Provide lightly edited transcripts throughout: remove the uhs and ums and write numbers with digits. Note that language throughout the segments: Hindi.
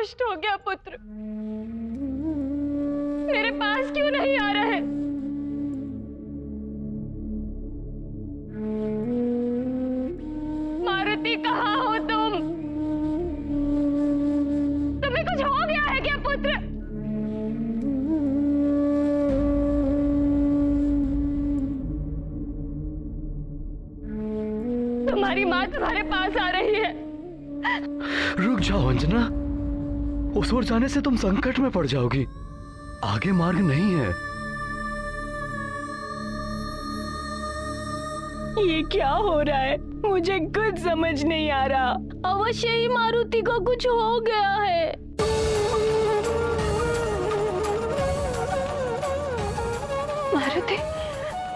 नष्ट हो गया पुत्र। मेरे पास क्यों नहीं आ रहा है? मारुति, कहाँ हो तुम? तुम्हें कुछ हो गया है क्या पुत्र? तुम्हारी माँ तुम्हारे पास आ रही है। रुक जाओ अंजना, उस ओर जाने से तुम संकट में पड़ जाओगी। आगे मार्ग नहीं है। ये क्या हो रहा है? मुझे कुछ समझ नहीं आ रहा। अवश्य ही मारुति को कुछ हो गया है। मारुति,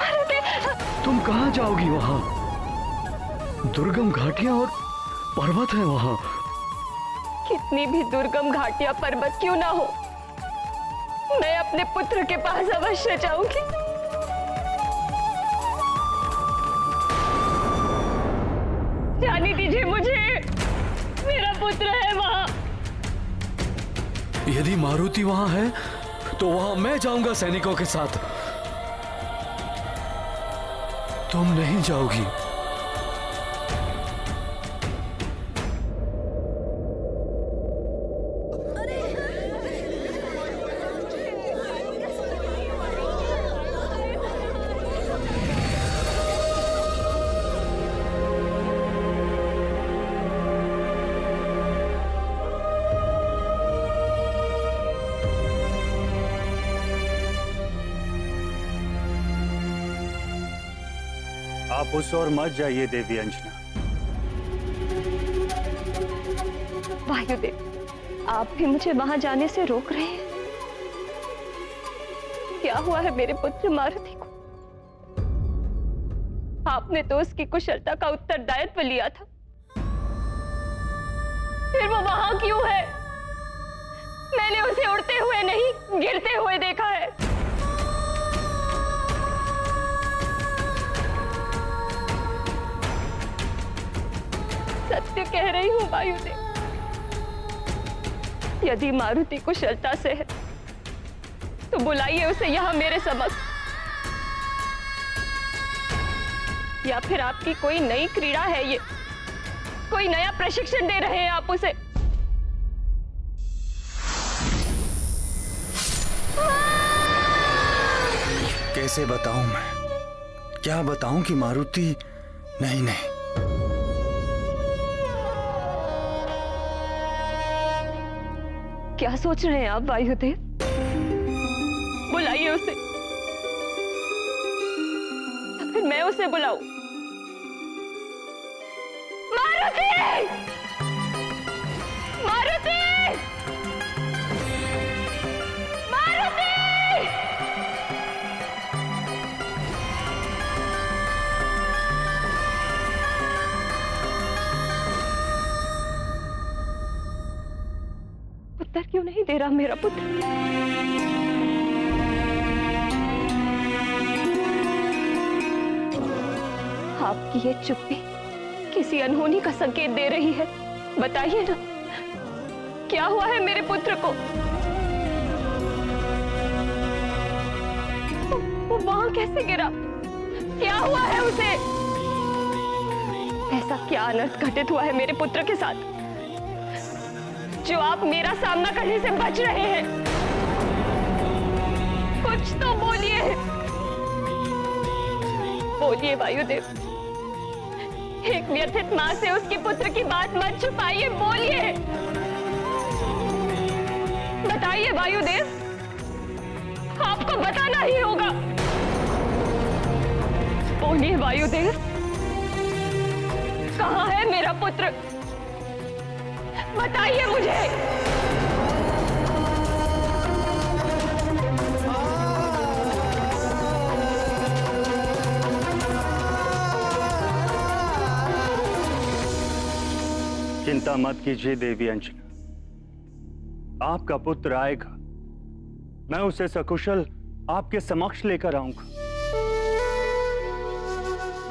मारुति, तुम कहाँ जाओगी? वहां दुर्गम घाटियां और पर्वत है। वहां कितनी भी दुर्गम घाटियां पर्वत क्यों ना हो, मैं अपने पुत्र के पास अवश्य जाऊंगी। जाने दीजिए मुझे, मेरा पुत्र है वहां। यदि मारुति वहां है तो वहां मैं जाऊंगा सैनिकों के साथ। तुम नहीं जाओगी। आप उस ओर मत जाइए देवी अंजना। वायुदेव, आप भी मुझे वहां जाने से रोक रहे हैं। क्या हुआ है मेरे पुत्र मारुति को? आपने तो उसकी कुशलता का उत्तरदायित्व लिया था, फिर वो वहां क्यों है? मैंने उसे उड़ते हुए नहीं, गिरते हुए देखा है। सत्य कह रही हूँ वायुदेव, यदि मारुति कुशलता से है तो बुलाइए उसे यहाँ मेरे समक्ष। या फिर आपकी कोई नई क्रीड़ा है ये? कोई नया प्रशिक्षण दे रहे हैं आप उसे? कैसे बताऊं मैं? क्या बताऊं कि मारुति नहीं नहीं। क्या सोच रहे हैं आप वायुदेव? बुलाइए उसे, या फिर मैं उसे बुलाऊं? मारुति! मारुति! मारुति! उत्तर क्यों नहीं दे रहा मेरा पुत्र? आपकी ये चुप्पी किसी अनहोनी का संकेत दे रही है। बताइए ना, क्या हुआ है मेरे पुत्र को? वो वहां कैसे गिरा? क्या हुआ है उसे? ऐसा क्या अनर्थ घटित हुआ है मेरे पुत्र के साथ जो आप मेरा सामना करने से बच रहे हैं? कुछ तो बोलिए, बोलिए वायुदेव। एक व्यथित मां से उसके पुत्र की बात मत छुपाइए, बोलिए, बताइए वायुदेव, आपको बताना ही होगा। बोलिए वायुदेव, कहाँ है मेरा पुत्र? बताइए मुझे। चिंता मत कीजिए देवी अंजना, आपका पुत्र आएगा। मैं उसे सकुशल आपके समक्ष लेकर आऊंगा।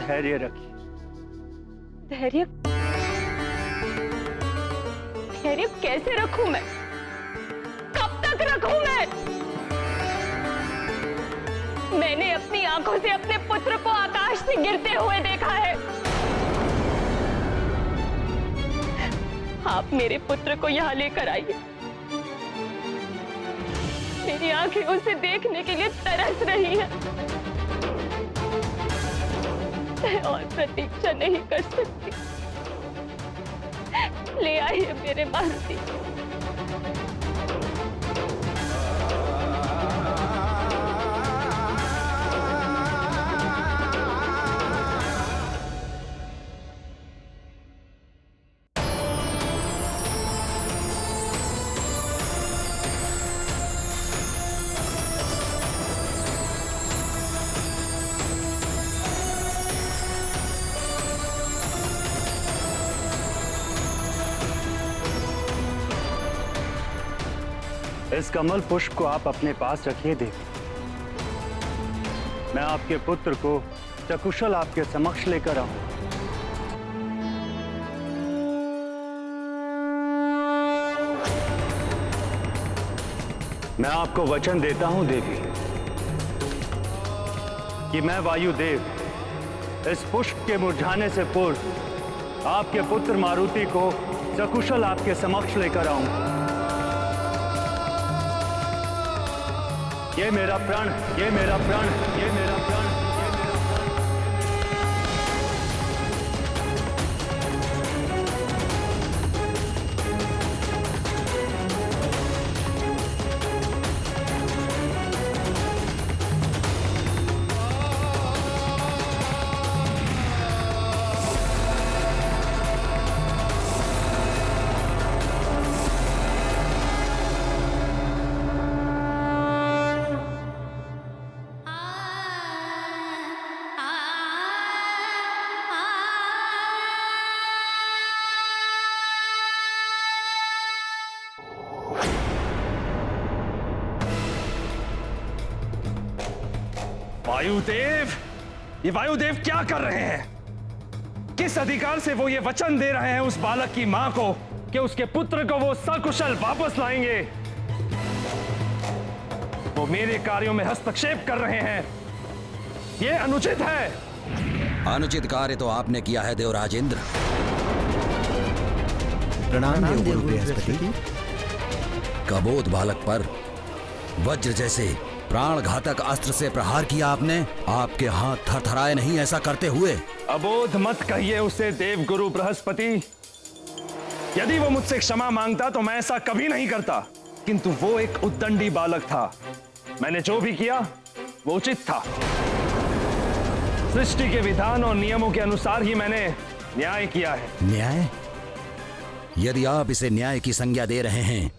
धैर्य रखिए। धैर्य? धैर्य कैसे रखूं मैं? रोक रखूं मैं? मैंने अपनी आंखों से अपने पुत्र को आकाश से गिरते हुए देखा है। आप मेरे पुत्र को यहाँ लेकर आइए। मेरी आंखें उसे देखने के लिए तरस रही है। मैं और प्रतीक्षा नहीं कर सकती। ले आइए मेरे मारुति। इस कमल पुष्प को आप अपने पास रखिए देवी। मैं आपके पुत्र को सकुशल आपके समक्ष लेकर आऊं। मैं आपको वचन देता हूं देवी कि मैं वायुदेव इस पुष्प के मुरझाने से पूर्व आपके पुत्र मारुति को सकुशल आपके समक्ष लेकर आऊंगा। ये मेरा प्रण, ये मेरा प्रण, ये मेरा प्रण, ये मेरा प्रण। वायुदेव, ये वायुदेव क्या कर रहे हैं? किस अधिकार से वो ये वचन दे रहे हैं उस बालक की मां को कि उसके पुत्र को वो सकुशल वापस लाएंगे? वो मेरे कार्यों में हस्तक्षेप कर रहे हैं। ये अनुचित है। अनुचित कार्य तो आपने किया है देवराज इंद्र। प्रणाम देवगुरु बृहस्पति। कबोध बालक पर वज्र जैसे प्राण घातक अस्त्र से प्रहार किया आपने। आपके हाथ थरथराए नहीं ऐसा करते हुए? अबोध मत कहिए उसे देवगुरु बृहस्पति। यदि वो मुझसे क्षमा मांगता तो मैं ऐसा कभी नहीं करता, किंतु वो एक उद्दंडी बालक था। मैंने जो भी किया वो उचित था। सृष्टि के विधान और नियमों के अनुसार ही मैंने न्याय किया है। न्याय? यदि आप इसे न्याय की संज्ञा दे रहे हैं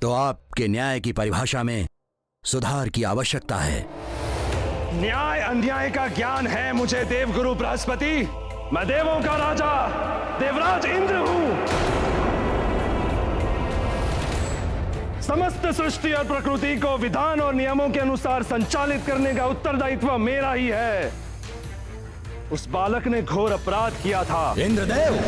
तो आपके न्याय की परिभाषा में सुधार की आवश्यकता है। न्याय अन्याय का ज्ञान है मुझे देवगुरु बृहस्पति। मैं देवों का राजा देवराज इंद्र हूं। समस्त सृष्टि और प्रकृति को विधान और नियमों के अनुसार संचालित करने का उत्तरदायित्व मेरा ही है। उस बालक ने घोर अपराध किया था। इंद्रदेव,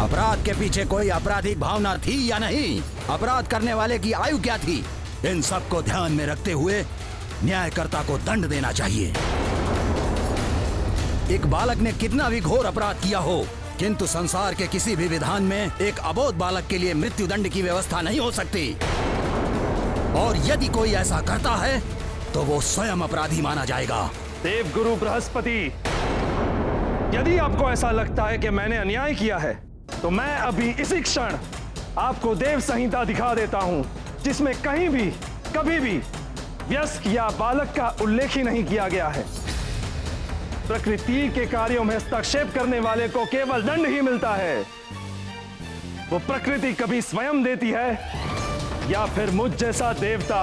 अपराध के पीछे कोई आपराधिक भावना थी या नहीं? अपराध करने वाले की आयु क्या थी? इन सब को ध्यान में रखते हुए न्यायकर्ता को दंड देना चाहिए। एक बालक ने कितना भी घोर अपराध किया हो, किंतु संसार के किसी भी विधान में एक अबोध बालक के लिए मृत्युदंड की व्यवस्था नहीं हो सकती। और यदि कोई ऐसा करता है तो वो स्वयं अपराधी माना जाएगा। देवगुरु बृहस्पति, यदि आपको ऐसा लगता है कि मैंने अन्याय किया है तो मैं अभी इसी क्षण आपको देव संहिता दिखा देता हूं, जिसमें कहीं भी कभी भी वयस्क या बालक का उल्लेख ही नहीं किया गया है। प्रकृति के कार्यों में हस्तक्षेप करने वाले को केवल दंड ही मिलता है। वो प्रकृति कभी स्वयं देती है या फिर मुझ जैसा देवता।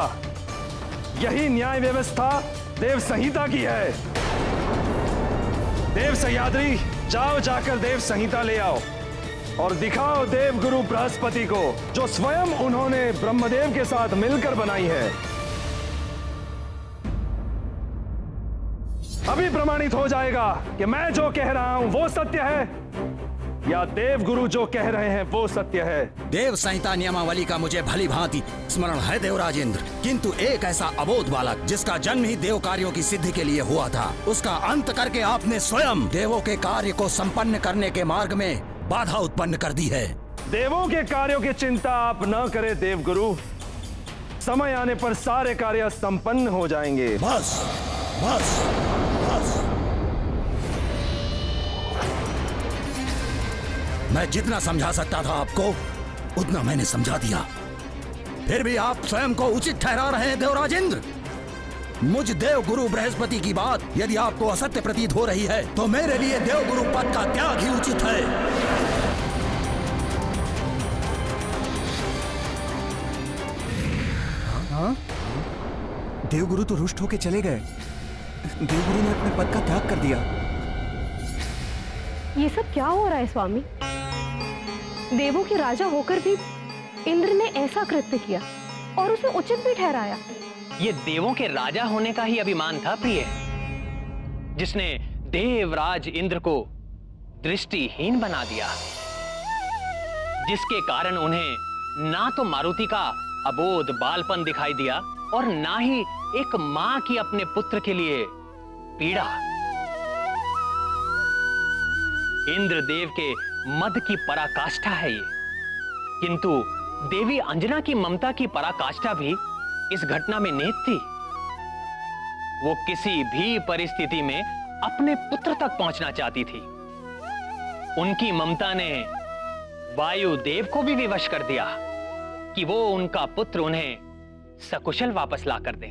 यही न्याय व्यवस्था देव संहिता की है। देव सह्याद्री, जाओ जाकर देव संहिता ले आओ और दिखाओ देवगुरु बृहस्पति को, जो स्वयं उन्होंने ब्रह्मदेव के साथ मिलकर बनाई है। अभी प्रमाणित हो जाएगा कि मैं जो कह रहा हूं वो सत्य है या देवगुरु जो कह रहे हैं वो सत्य है? देव संहिता नियमावली का मुझे भली भांति स्मरण है देवराज इंद्र, किंतु एक ऐसा अबोध बालक जिसका जन्म ही देव कार्यों की सिद्धि के लिए हुआ था, उसका अंत करके आपने स्वयं देवों के कार्य को संपन्न करने के मार्ग में बाधा उत्पन्न कर दी है। देवों के कार्यों की चिंता आप न करें देवगुरु, समय आने पर सारे कार्य संपन्न हो जाएंगे। बस बस बस। मैं जितना समझा सकता था आपको उतना मैंने समझा दिया, फिर भी आप स्वयं को उचित ठहरा रहे हैं देवराज इंद्र। मुझ देव गुरु बृहस्पति की बात यदि आपको असत्य प्रतीत हो रही है तो मेरे लिए देव गुरु पद का त्याग ही उचित है। हाँ? देवगुरु तो रुष्ट होके चले गए। देवगुरु ने अपने पद का त्याग कर दिया। ये सब क्या हो रहा है स्वामी? देवों के राजा होकर भी इंद्र ने ऐसा कृत्य किया और उसे उचित भी ठहराया। ये देवों के राजा होने का ही अभिमान था प्रिय, जिसने देवराज इंद्र को दृष्टिहीन बना दिया, जिसके कारण उन्हें ना तो मारुति का अबोध बालपन दिखाई दिया और ना ही एक मां की अपने पुत्र के लिए पीड़ा। इंद्रदेव के मद की पराकाष्ठा है ये, किंतु देवी अंजना की ममता की पराकाष्ठा भी इस घटना में निहित थी। वो किसी भी परिस्थिति में अपने पुत्र तक पहुंचना चाहती थी। उनकी ममता ने वायुदेव को भी विवश कर दिया कि वो उनका पुत्र उन्हें सकुशल वापस ला कर दे।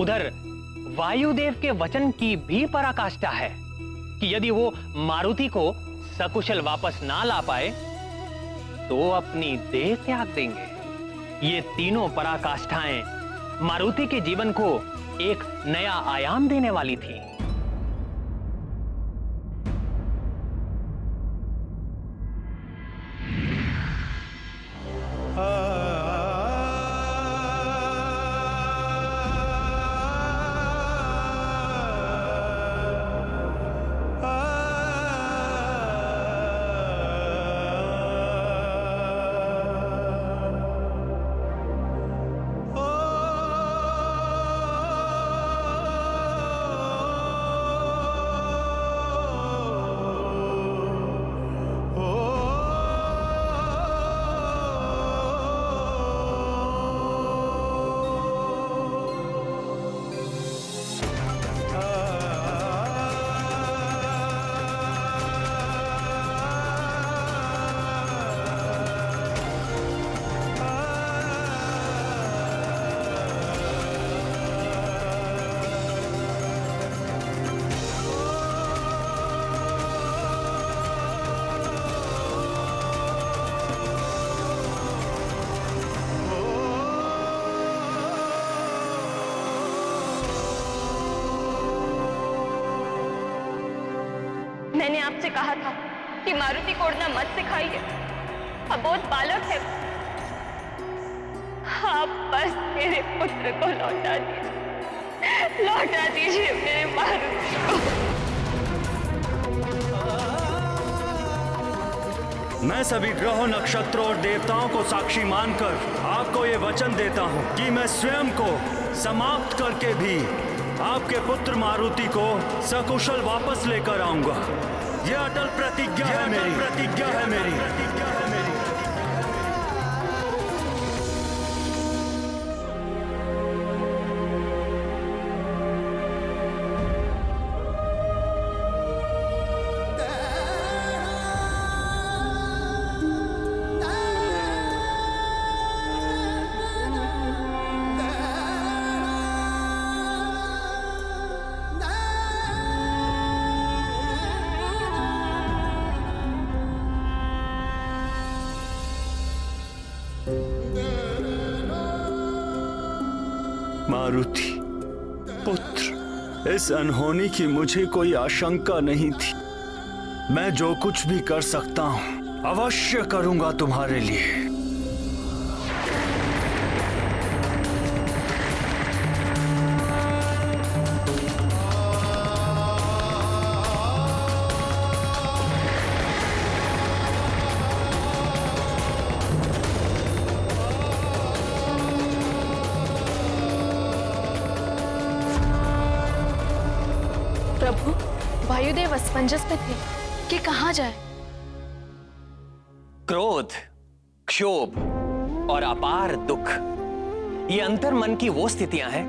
उधर वायुदेव के वचन की भी पराकाष्ठा है कि यदि वो मारुति को सकुशल वापस ना ला पाए तो अपनी देह त्याग देंगे। ये तीनों पराकाष्ठाएं मारुति के जीवन को एक नया आयाम देने वाली थी। मैंने आपसे कहा था कि मारुति को उड़ना मत सिखाइए, अबोध बालक है। आप बस मेरे पुत्र को लौटा दीजिए मेरे मारुति को। मैं सभी ग्रहों, नक्षत्रों और देवताओं को साक्षी मानकर आपको ये वचन देता हूँ कि मैं स्वयं को समाप्त करके भी आपके पुत्र मारुति को सकुशल वापस लेकर आऊंगा। ये अटल प्रतिज्ञा है मेरी। मारुति पुत्र, इस अनहोनी की मुझे कोई आशंका नहीं थी। मैं जो कुछ भी कर सकता हूं अवश्य करूंगा तुम्हारे लिए। वायुदेव असमंजस में थे कि कहाँ जाए। क्रोध, क्षोभ और अपार दुख, ये अंतर मन की वो स्थितियां हैं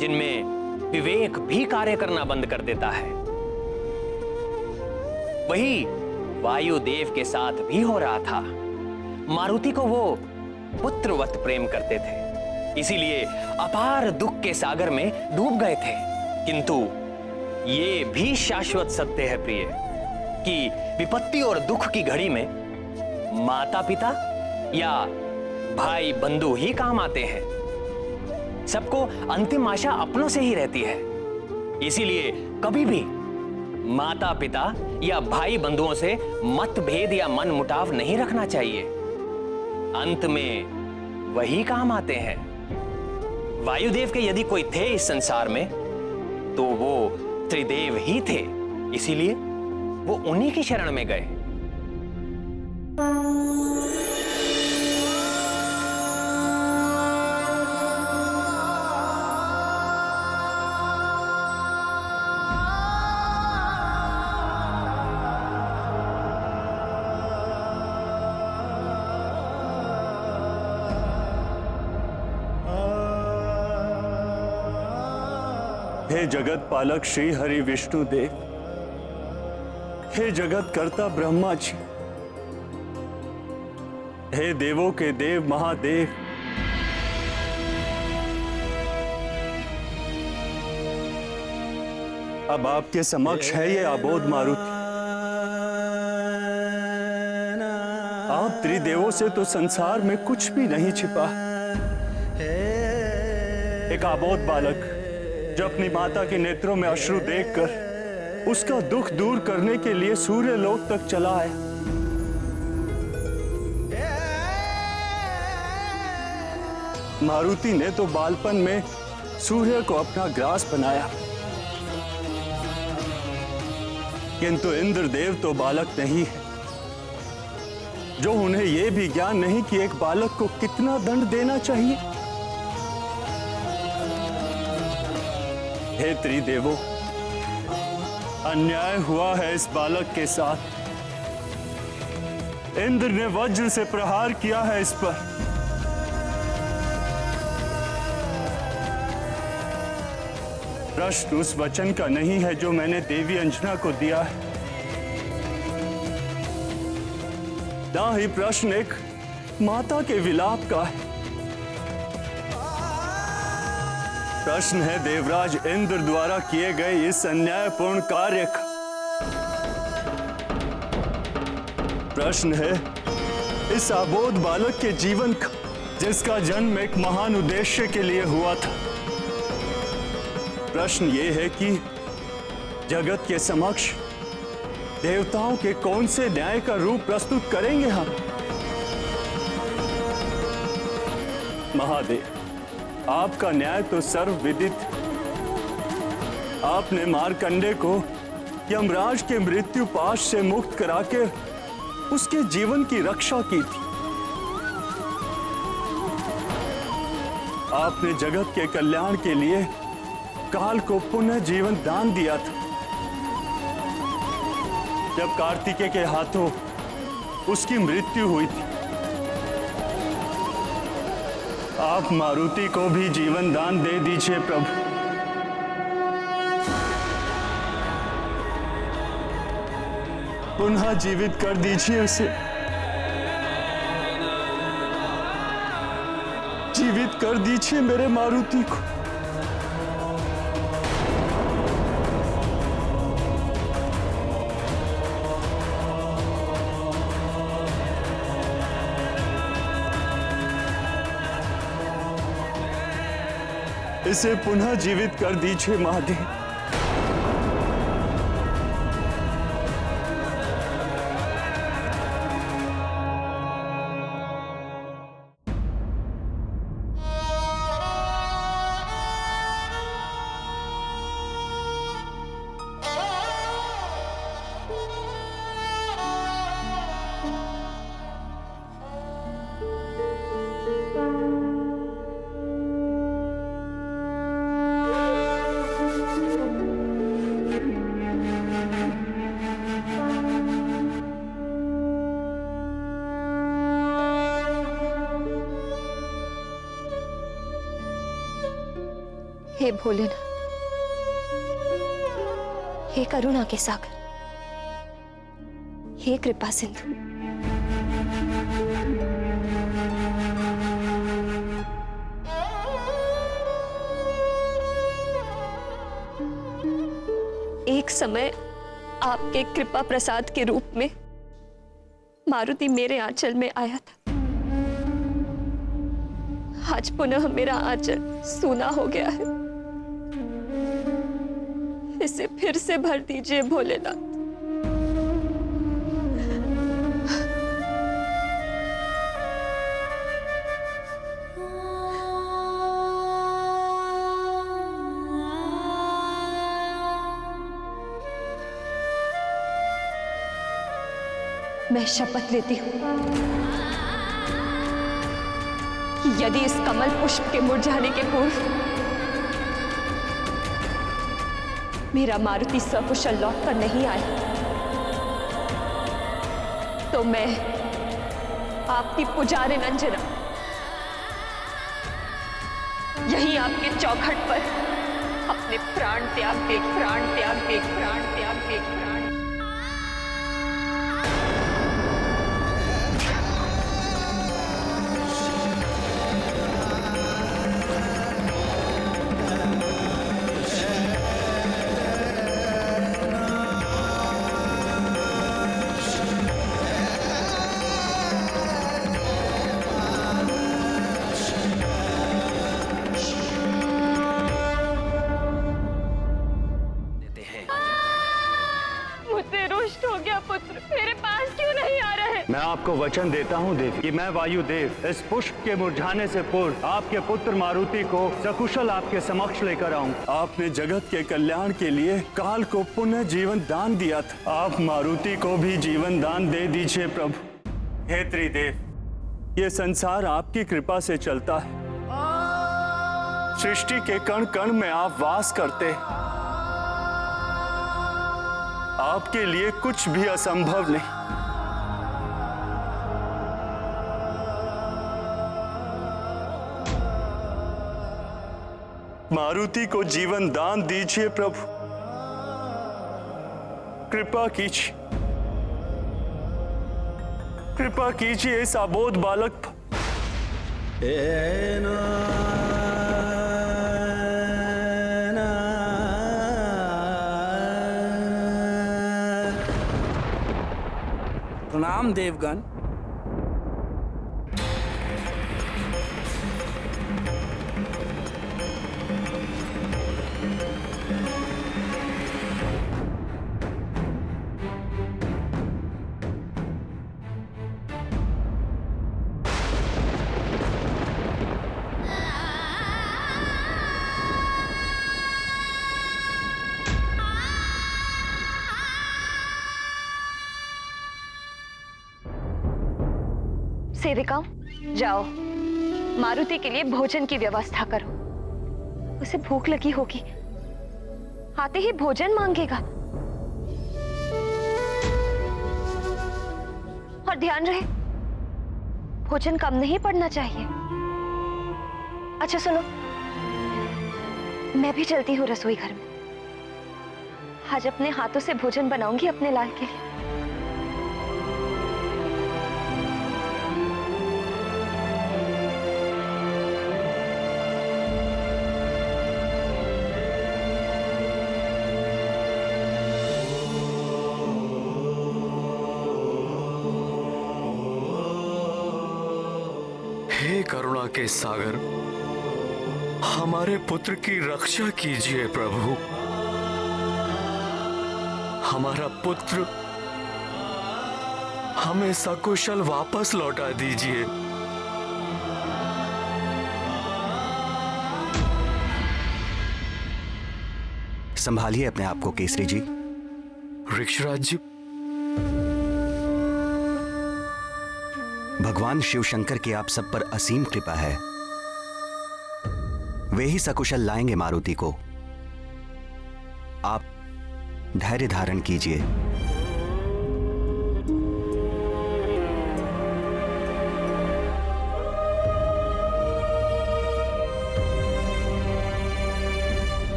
जिनमें विवेक भी कार्य करना बंद कर देता है। वही वायुदेव के साथ भी हो रहा था। मारुति को वो पुत्रवत प्रेम करते थे, इसीलिए अपार दुख के सागर में डूब गए थे। किंतु ये भी शाश्वत सत्य है प्रिय कि विपत्ति और दुख की घड़ी में माता पिता या भाई बंधु ही काम आते हैं। सबको अंतिम आशा अपनों से ही रहती है, इसीलिए कभी भी माता पिता या भाई बंधुओं से मतभेद या मन मुटाव नहीं रखना चाहिए। अंत में वही काम आते हैं। वायुदेव के यदि कोई थे इस संसार में तो वो त्रिदेव ही थे, इसीलिए वो उन्हीं की शरण में गए। हे जगत पालक श्री हरि विष्णु देव, हे जगत कर्ता ब्रह्मा जी, हे देवों के देव महादेव, अब आपके समक्ष है ये अबोध मारुति। आप त्रिदेवों से तो संसार में कुछ भी नहीं छिपा। एक अबोध बालक जो अपनी माता के नेत्रों में अश्रु देखकर उसका दुख दूर करने के लिए सूर्य लोक तक चला आया। मारुति ने तो बालपन में सूर्य को अपना ग्रास बनाया, किंतु इंद्रदेव तो बालक नहीं है, जो उन्हें यह भी ज्ञान नहीं कि एक बालक को कितना दंड देना चाहिए। हे त्रिदेवों, अन्याय हुआ है इस बालक के साथ। इंद्र ने वज्र से प्रहार किया है इस पर। प्रश्न उस वचन का नहीं है जो मैंने देवी अंजना को दिया है, ना ही प्रश्न एक माता के विलाप का है। प्रश्न है देवराज इंद्र द्वारा किए गए इस अन्यायपूर्ण कार्य का। प्रश्न है इस अबोध बालक के जीवन का, जिसका जन्म एक महान उद्देश्य के लिए हुआ था। प्रश्न ये है कि जगत के समक्ष देवताओं के कौन से न्याय का रूप प्रस्तुत करेंगे हम। महादेव, आपका न्याय तो सर्वविदित। आपने मार्कंडे को यमराज के मृत्यु पाश से मुक्त कराके उसके जीवन की रक्षा की थी। आपने जगत के कल्याण के लिए काल को पुनः जीवन दान दिया था। जब कार्तिकेय के हाथों उसकी मृत्यु हुई थी, आप मारुति को भी जीवन दान दे दीजिए प्रभु। पुनः जीवित कर दीजिए उसे, जीवित कर दीजिए मेरे मारुति को। इसे पुनः जीवित कर दीजिए महादेव। हे भोलेनाथ, हे करुणा के सागर, हे कृपा सिंधु, एक समय आपके कृपा प्रसाद के रूप में मारुति मेरे आंचल में आया था। आज पुनः मेरा आंचल सूना हो गया है। इसे फिर से भर दीजिए भोलेनाथ। मैं शपथ लेती हूं कि यदि इस कमल पुष्प के मुरझाने के पूर्व मेरा मारुति सकुशल लौट कर नहीं आया, तो मैं आपकी पुजारिन अंजना यहीं आपके चौखट पर अपने प्राण त्याग दे, प्राण त्याग दे, प्राण त्याग दे, प्राण। मुझसे रुष्ट हो गया पुत्र, मेरे पास क्यों नहीं आ रहा है? मैं आपको वचन देता हूँ देवी कि मैं वायुदेव इस पुष्प के मुरझाने से पूर्व आपके पुत्र मारुति को सकुशल आपके समक्ष लेकर आऊं। आपने जगत के कल्याण के लिए काल को पुनः जीवन दान दिया था, आप मारुति को भी जीवन दान दे दीजिए प्रभु। हे त्रिदेव, ये संसार आपकी कृपा से चलता है। सृष्टि के कण कण में आप वास करते, आपके लिए कुछ भी असंभव नहीं। मारुति को जीवन दान दीजिए प्रभु, कृपा कीजिए, कृपा कीजिए इस अबोध बालक पर। प्रणाम देवगण। सेविकाओं, जाओ मारुति के लिए भोजन की व्यवस्था करो। उसे भूख लगी होगी, आते ही भोजन मांगेगा। और ध्यान रहे, भोजन कम नहीं पड़ना चाहिए। अच्छा सुनो, मैं भी चलती हूँ रसोई घर में। आज अपने हाथों से भोजन बनाऊंगी अपने लाल के लिए। हे करुणा के सागर, हमारे पुत्र की रक्षा कीजिए प्रभु। हमारा पुत्र हमें सकुशल वापस लौटा दीजिए। संभालिए अपने आप को केसरी जी। ऋक्षराज जी, भगवान शिव शंकर की आप सब पर असीम कृपा है। वे ही सकुशल लाएंगे मारुति को। आप धैर्य धारण कीजिए।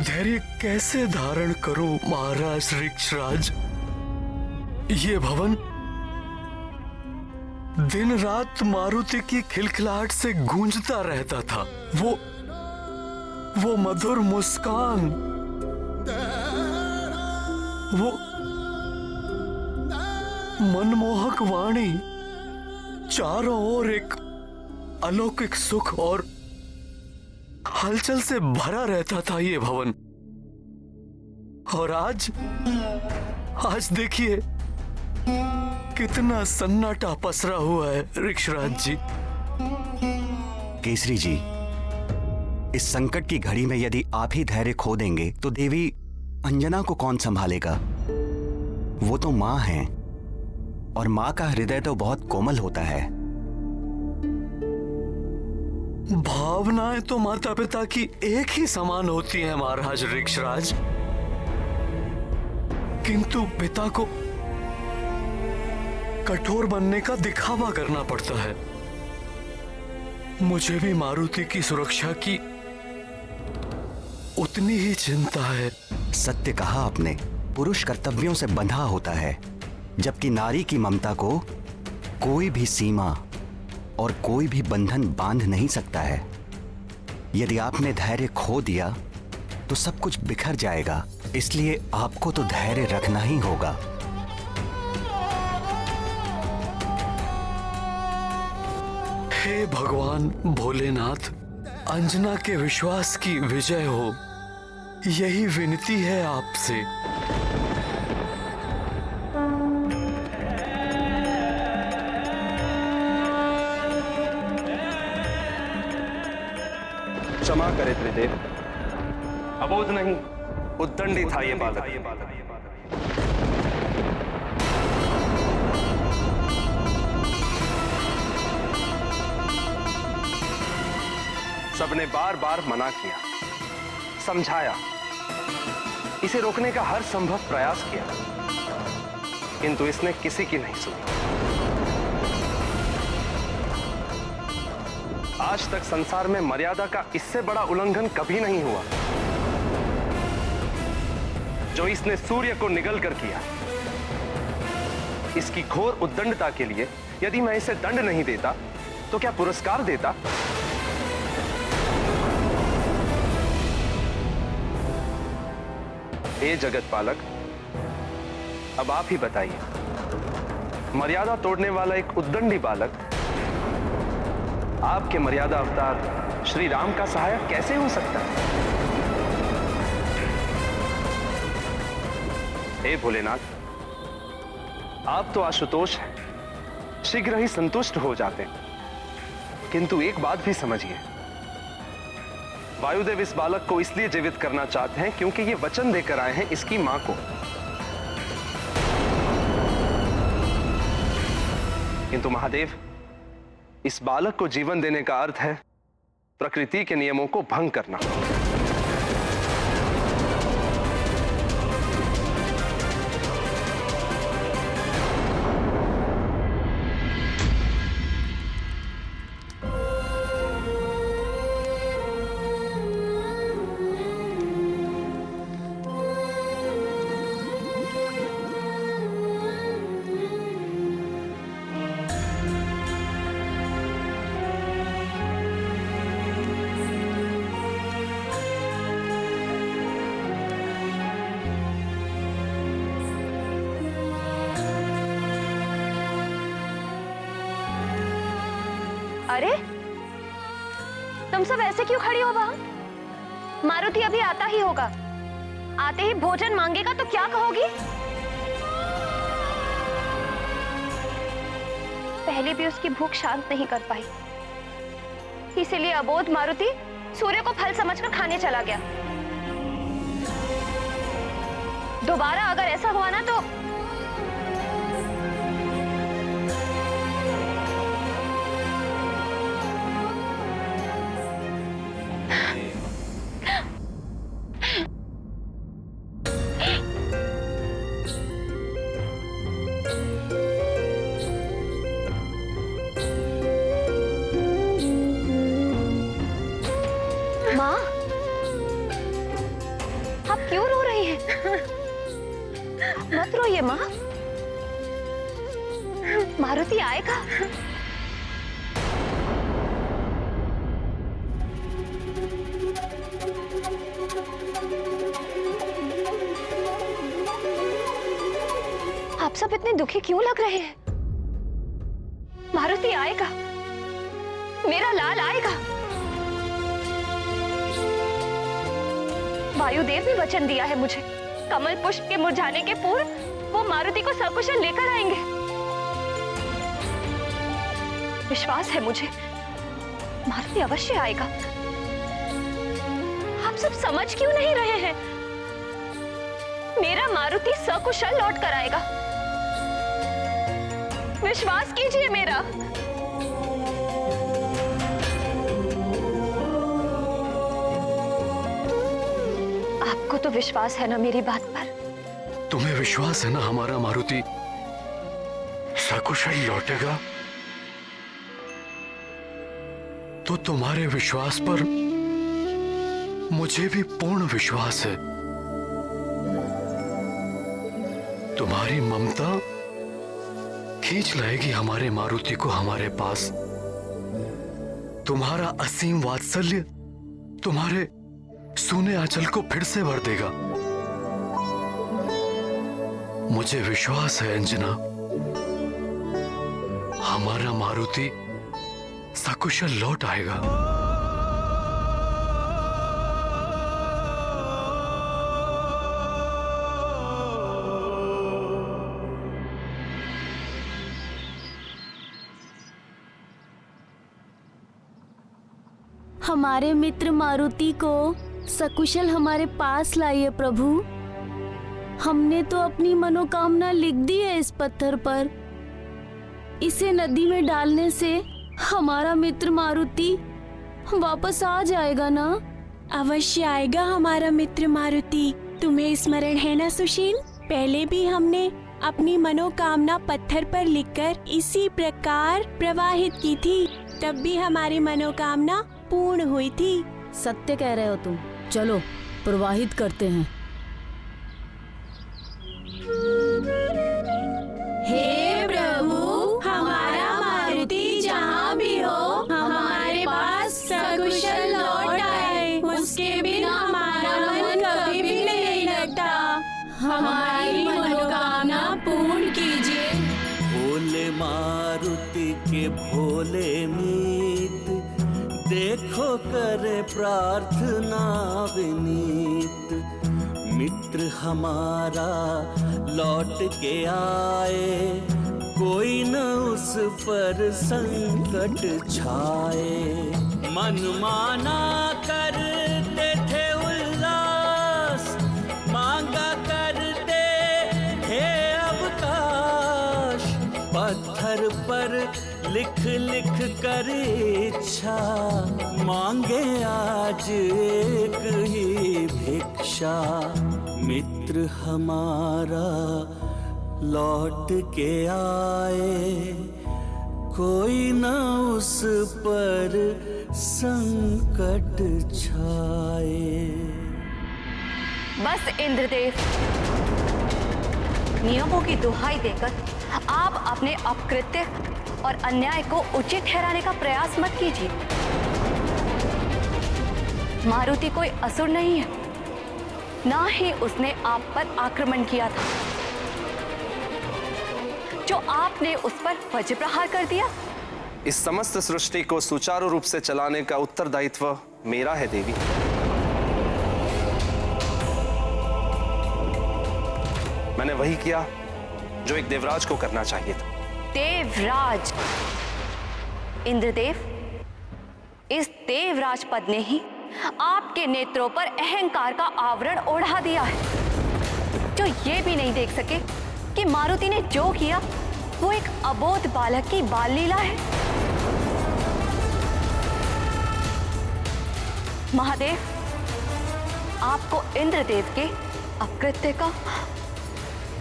धैर्य कैसे धारण करूं महाराज ऋक्षराज? ये भवन दिन रात मारुति की खिलखिलाहट से गूंजता रहता था। वो मधुर मुस्कान, वो मनमोहक वाणी, चारों ओर एक अलौकिक सुख और हलचल से भरा रहता था ये भवन। और आज देखिए कितना सन्नाटा पसरा हुआ है ऋक्षराज जी। केसरी जी, इस संकट की घड़ी में यदि आप ही धैर्य खो देंगे तो देवी अंजना को कौन संभालेगा? वो तो मां है और मां का हृदय तो बहुत कोमल होता है। भावनाएं तो माता पिता की एक ही समान होती हैं महाराज ऋक्षराज, किंतु पिता को कठोर बनने का दिखावा करना पड़ता है। मुझे भी मारुति की सुरक्षा की उतनी ही चिंता है। सत्य कहा आपने, पुरुष कर्तव्यों से बंधा होता है, जबकि नारी की ममता को कोई भी सीमा और कोई भी बंधन बांध नहीं सकता है। यदि आपने धैर्य खो दिया तो सब कुछ बिखर जाएगा, इसलिए आपको तो धैर्य रखना ही होगा। हे भगवान भोलेनाथ, अंजना के विश्वास की विजय हो, यही विनती है आपसे। क्षमा करे त्रिदेव, अबोध नहीं, उद्दंडी था ये बालक। सबने बार बार मना किया, समझाया, इसे रोकने का हर संभव प्रयास किया, किंतु इसने किसी की नहीं सुनी। आज तक संसार में मर्यादा का इससे बड़ा उल्लंघन कभी नहीं हुआ जो इसने सूर्य को निगल कर किया। इसकी घोर उद्दंडता के लिए यदि मैं इसे दंड नहीं देता तो क्या पुरस्कार देता? हे जगत पालक, अब आप ही बताइए, मर्यादा तोड़ने वाला एक उद्दंडी बालक आपके मर्यादा अवतार श्री राम का सहायक कैसे हो सकता है? हे भोलेनाथ, आप तो आशुतोष हैं, शीघ्र ही संतुष्ट हो जाते हैं, किंतु एक बात भी समझिए, वायुदेव इस बालक को इसलिए जीवित करना चाहते हैं क्योंकि ये वचन देकर आए हैं इसकी मां को। किंतु महादेव, इस बालक को जीवन देने का अर्थ है प्रकृति के नियमों को भंग करना। अरे तुम सब ऐसे क्यों खड़ी हो वहां? मारुति अभी आता ही होगा, आते ही भोजन मांगेगा तो क्या कहोगी? पहले भी उसकी भूख शांत नहीं कर पाई, इसीलिए अबोध मारुति सूर्य को फल समझकर खाने चला गया। दोबारा अगर ऐसा हुआ ना तो रही है माँ? मारुति आएगा? आप सब इतने दुखी क्यों लग रहे हैं? मारुति आएगा, मेरा लाल आएगा। वायुदेव ने वचन दिया है मुझे, कमल पुष्प के मुरझाने के पूर्व वो मारुति को सकुशल लेकर आएंगे। विश्वास है मुझे, मारुति अवश्य आएगा। आप सब समझ क्यों नहीं रहे हैं? मेरा मारुति सकुशल लौट कर आएगा। विश्वास कीजिए मेरा। आपको तो विश्वास है ना मेरी बात पर? तुम्हें विश्वास है ना हमारा मारुति सकुशल लौटेगा? तो तुम्हारे विश्वास पर मुझे भी पूर्ण विश्वास है। तुम्हारी ममता खींच लाएगी हमारे मारुति को हमारे पास। तुम्हारा असीम वात्सल्य तुम्हारे सूने आंचल को फिर से भर देगा। मुझे विश्वास है अंजना, हमारा मारुति सकुशल लौट आएगा। हमारे मित्र मारुति को सकुशल हमारे पास लाइए प्रभु। हमने तो अपनी मनोकामना लिख दी है इस पत्थर पर। इसे नदी में डालने से हमारा मित्र मारुति वापस आ जाएगा ना? अवश्य आएगा हमारा मित्र मारुति। तुम्हें स्मरण है ना सुशील, पहले भी हमने अपनी मनोकामना पत्थर पर लिखकर इसी प्रकार प्रवाहित की थी, तब भी हमारी मनोकामना पूर्ण हुई थी। सत्य कह रहे हो तुम। चलो प्रवाहित करते हैं। हे प्रभु, हमारा मारुति जहाँ भी हो हमारे पास सकुशल लौट आए। उसके बिना हमारा मन कभी भी नहीं लगता। हमारी मनोकामना पूर्ण कीजिए। भोले मारुति के भोले मीत, देखो करे प्रार्थना विनीत। मित्र हमारा लौट के आए, कोई न उस पर संकट छाए। मन माना करते थे उल्लास, मांगा करते थे अवकाश। पत्थर पर लिख लिख कर इच्छा, मांगे आज एक ही भिक्षा। मित्र हमारा लौट के आए, कोई न उस पर संकट छाए। बस इंद्रदेव, नियमों की दुहाई देकर आप अपने अपकृत्य और अन्याय को उचित ठहराने का प्रयास मत कीजिए। मारुति कोई असुर नहीं है, ना ही उसने आप पर आक्रमण किया था। जो आपने उस पर वज्र प्रहार कर दिया। इस समस्त सृष्टि को सुचारू रूप से चलाने का उत्तरदायित्व मेरा है देवी। मैंने वही किया जो एक देवराज को करना चाहिए था। देवराज? इंद्रदेव, इस देवराज पद ने ही आपके नेत्रों पर अहंकार का आवरण ओढ़ा दिया है, जो ये भी नहीं देख सके कि मारुति ने जो किया वो एक अबोध बालक की बाल लीला है। महादेव, आपको इंद्रदेव के अपकृत्य का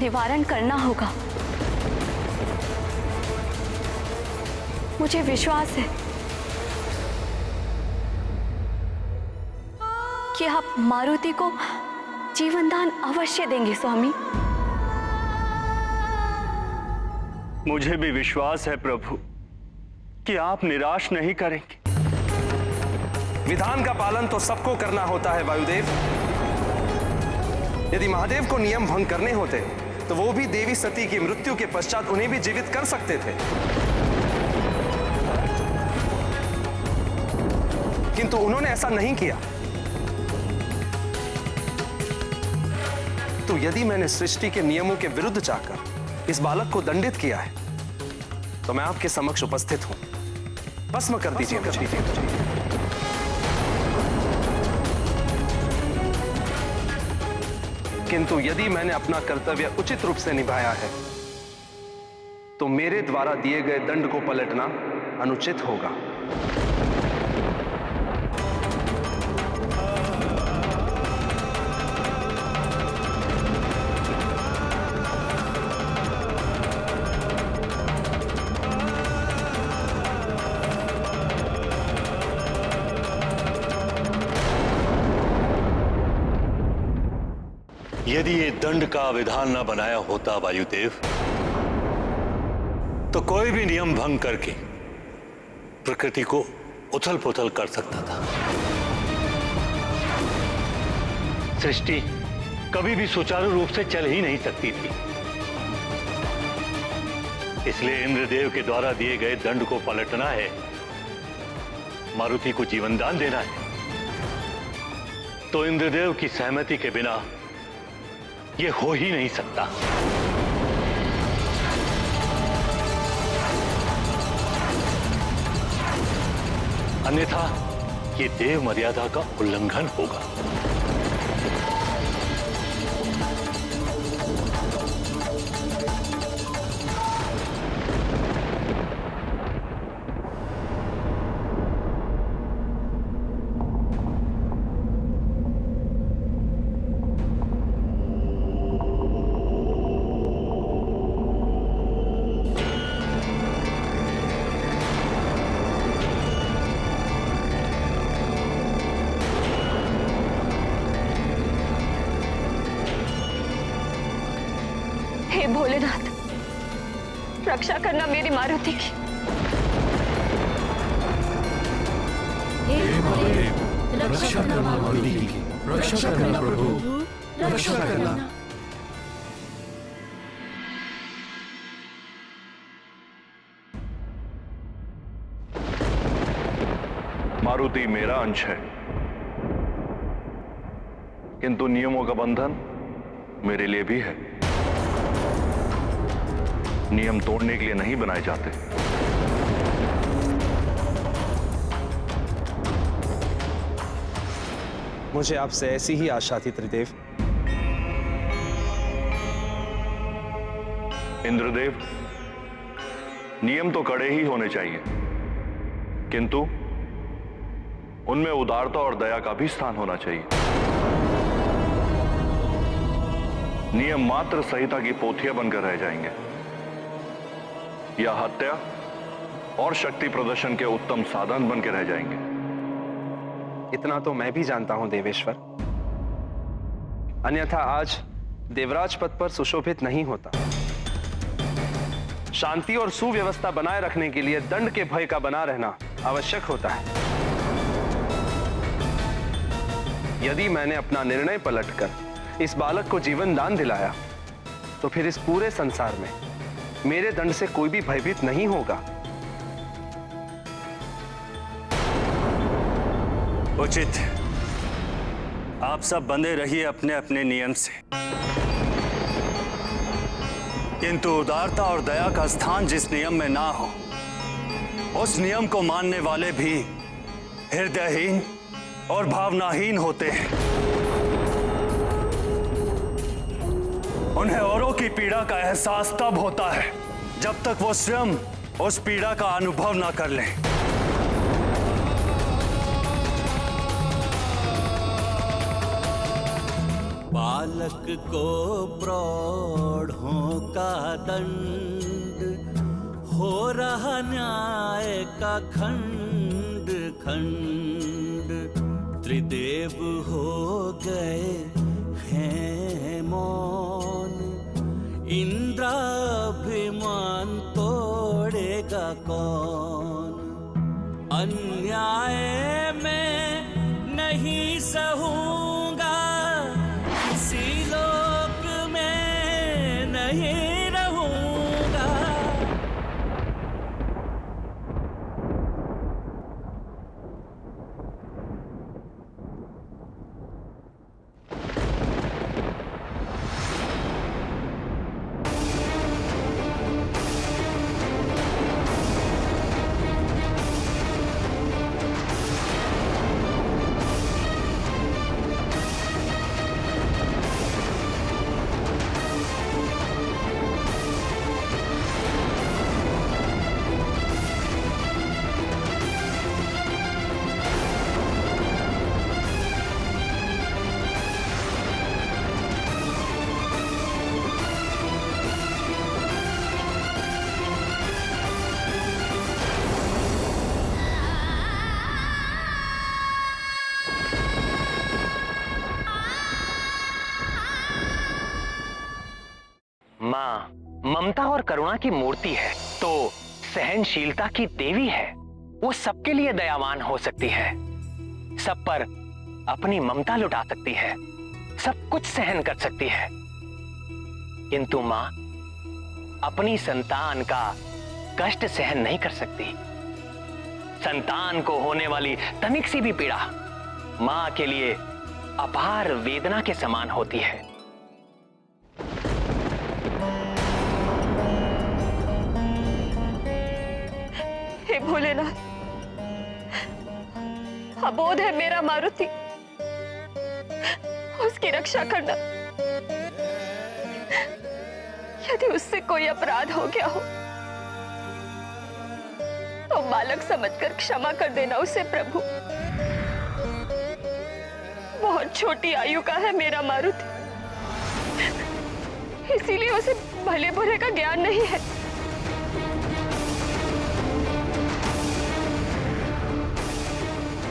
निवारण करना होगा। मुझे विश्वास है कि आप मारुति को जीवनदान अवश्य देंगे स्वामी। मुझे भी विश्वास है प्रभु कि आप निराश नहीं करेंगे। विधान का पालन तो सबको करना होता है वायुदेव। यदि महादेव को नियम भंग करने होते तो वो भी देवी सती की मृत्यु के पश्चात उन्हें भी जीवित कर सकते थे, किंतु उन्होंने ऐसा नहीं किया। तो यदि मैंने सृष्टि के नियमों के विरुद्ध जाकर इस बालक को दंडित किया है तो मैं आपके समक्ष उपस्थित हूं। भस्म कर दीजिए मुझे। किंतु यदि मैंने अपना कर्तव्य उचित रूप से निभाया है तो मेरे द्वारा दिए गए दंड को पलटना अनुचित होगा। यदि ये दंड का विधान न बनाया होता वायुदेव, तो कोई भी नियम भंग करके प्रकृति को उथल पुथल कर सकता था। सृष्टि कभी भी सुचारू रूप से चल ही नहीं सकती थी। इसलिए इंद्रदेव के द्वारा दिए गए दंड को पलटना है, मारुति को जीवन दान देना है। तो इंद्रदेव की सहमति के बिना यह हो ही नहीं सकता। अन्यथा ये देव मर्यादा का उल्लंघन होगा। हे भोलेनाथ, रक्षा करना मेरी मारुति की। हे महादेव, रक्षा करना मारुति की, रक्षा करना प्रभु, रक्षा करना। मारुति मेरा अंश है, किंतु नियमों का बंधन मेरे लिए भी है। नियम तोड़ने के लिए नहीं बनाए जाते। मुझे आपसे ऐसी ही आशा थी त्रिदेव। इंद्रदेव, नियम तो कड़े ही होने चाहिए, किंतु उनमें उदारता और दया का भी स्थान होना चाहिए। नियम मात्र संहिता की पोथियां बनकर रह जाएंगे या हत्या और शक्ति प्रदर्शन के उत्तम साधन बनकर रह जाएंगे। इतना तो मैं भी जानता हूं देवेश्वर, अन्यथा आज देवराज पद पर सुशोभित नहीं होता। शांति और सुव्यवस्था बनाए रखने के लिए दंड के भय का बना रहना आवश्यक होता है। यदि मैंने अपना निर्णय पलटकर इस बालक को जीवन दान दिलाया तो फिर इस पूरे संसार में मेरे दंड से कोई भी भयभीत नहीं होगा। उचित। आप सब बंधे रहिए अपने अपने नियम से, किंतु उदारता और दया का स्थान जिस नियम में ना हो, उस नियम को मानने वाले भी हृदयहीन और भावनाहीन होते हैं। उन्हें औरों की पीड़ा का एहसास तब होता है जब तक वो स्वयं उस पीड़ा का अनुभव ना कर लें। बालक को प्रौढ़ों का दंड, हो रहा न्याय का खंड खंड। त्रिदेव हो गए हैं मौन, इंद्राभिमान तो अन्याय में नहीं सहूंगा, किसी लोक में नहीं रहूंगा। माँ ममता और करुणा की मूर्ति है तो सहनशीलता की देवी है। वो सबके लिए दयावान हो सकती है, सब पर अपनी ममता लुटा सकती है, सब कुछ सहन कर सकती है। किंतु माँ अपनी संतान का कष्ट सहन नहीं कर सकती। संतान को होने वाली तनिक सी भी पीड़ा माँ के लिए अपार वेदना के समान होती है। हे भोलेनाथ, अबोध है मेरा मारुति, उसकी रक्षा करना। यदि उससे कोई अपराध हो गया हो तो बालक समझकर क्षमा कर देना उसे प्रभु। बहुत छोटी आयु का है मेरा मारुति, इसीलिए उसे भले बुरे का ज्ञान नहीं है।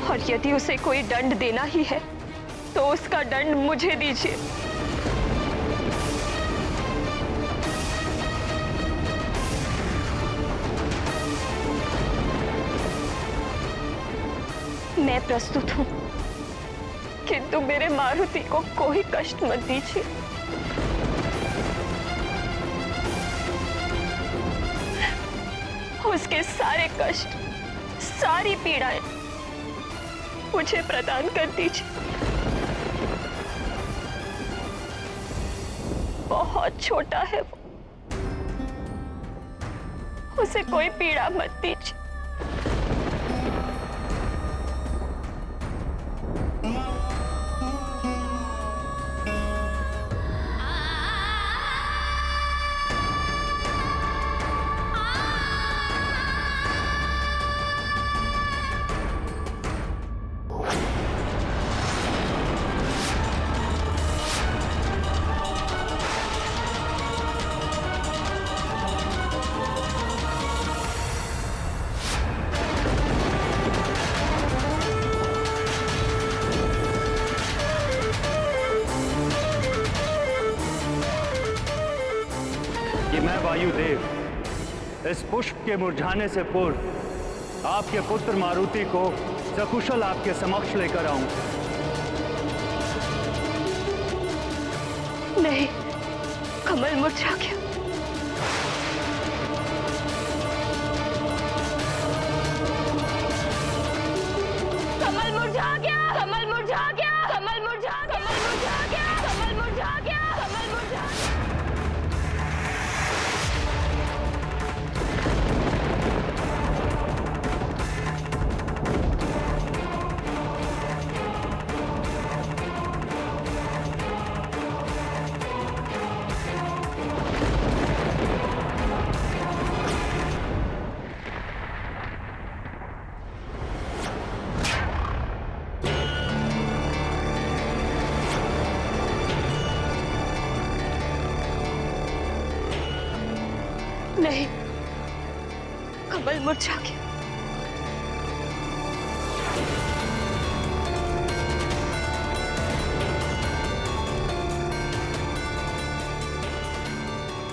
और यदि उसे कोई दंड देना ही है तो उसका दंड मुझे दीजिए। मैं प्रस्तुत हूं, किंतु मेरे मारुति को कोई कष्ट मत दीजिए। उसके सारे कष्ट, सारी पीड़ाएं मुझे प्रदान कर दीजिए। बहुत छोटा है वो, उसे कोई पीड़ा मत दीजिए। मैं वायुदेव इस पुष्प के मुरझाने से पूर्व आपके पुत्र मारुति को सकुशल आपके समक्ष लेकर आऊं। नहीं, कमल मुरझा गया। कमल मुरझा गया, कमल मुरझा गया, कमल मुरझा गया, कमल मुरझा गया, कमल मुरझा गया, कमल मुरझा गया। नहीं, कमल मुरझा गया।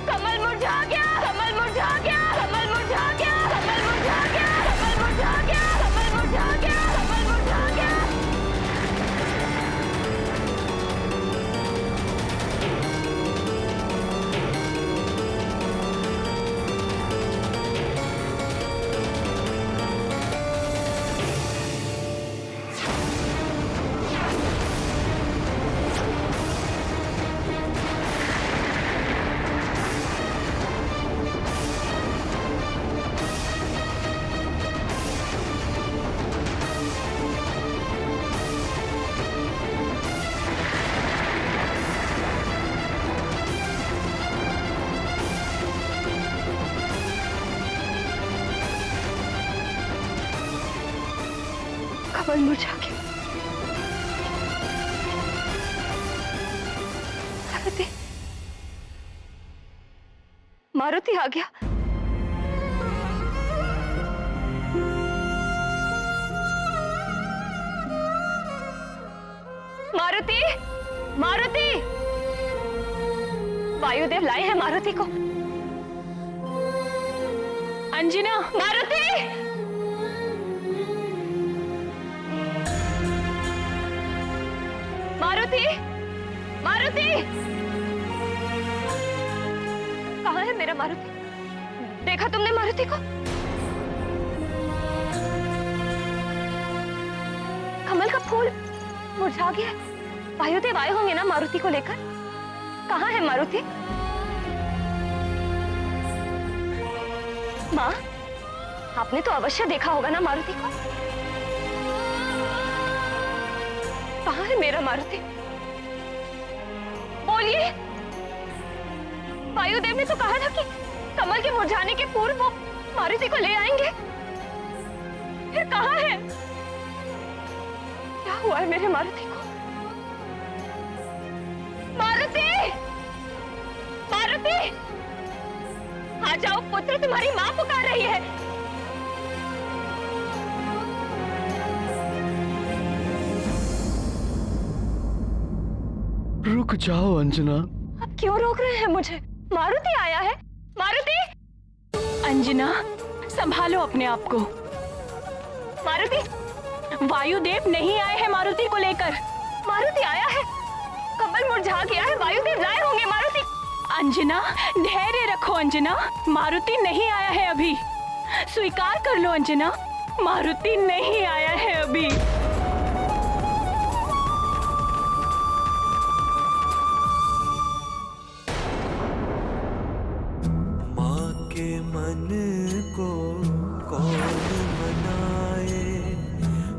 कमल मुरझा गया, कमल मुरझा गया, कमल मुरझा गया, कमल मुरझा गया, कमल मुरझा गया, कमल मुरझा गया। कमल मुरझा गया। मारुति, मारुति आ गया। मारुति, मारुति, वायुदेव लाए हैं मारुति को। अंजना, मारुति, मारुति, मारुति, कहाँ है मेरा मारुति? देखा तुमने मारुति को? कमल का फूल मुरझा गया। वायुदेव आए होंगे ना मारुति को लेकर। कहाँ है मारुति? माँ, आपने तो अवश्य देखा होगा ना मारुति को। कहाँ है मेरा मारुति? बोलिए। वायुदेव ने तो कहा था कि कमल के मुरझाने के पूर्व वो मारुति को ले आएंगे। फिर कहाँ है? क्या हुआ है मेरे मारुति को? मारुति, मारुति, आ जाओ पुत्र, तुम्हारी माँ पुकार रही है। रुक जाओ अंजना। अब क्यों रोक रहे हैं मुझे? मारुति आया है। मारुति, अंजना, संभालो अपने आप को। मारुति, वायुदेव नहीं आए हैं मारुति को लेकर। मारुति आया है। कमल मुरझा गया है, वायुदेव लाए होंगे मारुति। अंजना, धैर्य रखो अंजना, मारुति नहीं आया है अभी। स्वीकार कर लो अंजना, मारुति नहीं आया है अभी। माँ के मन को कौन मनाए,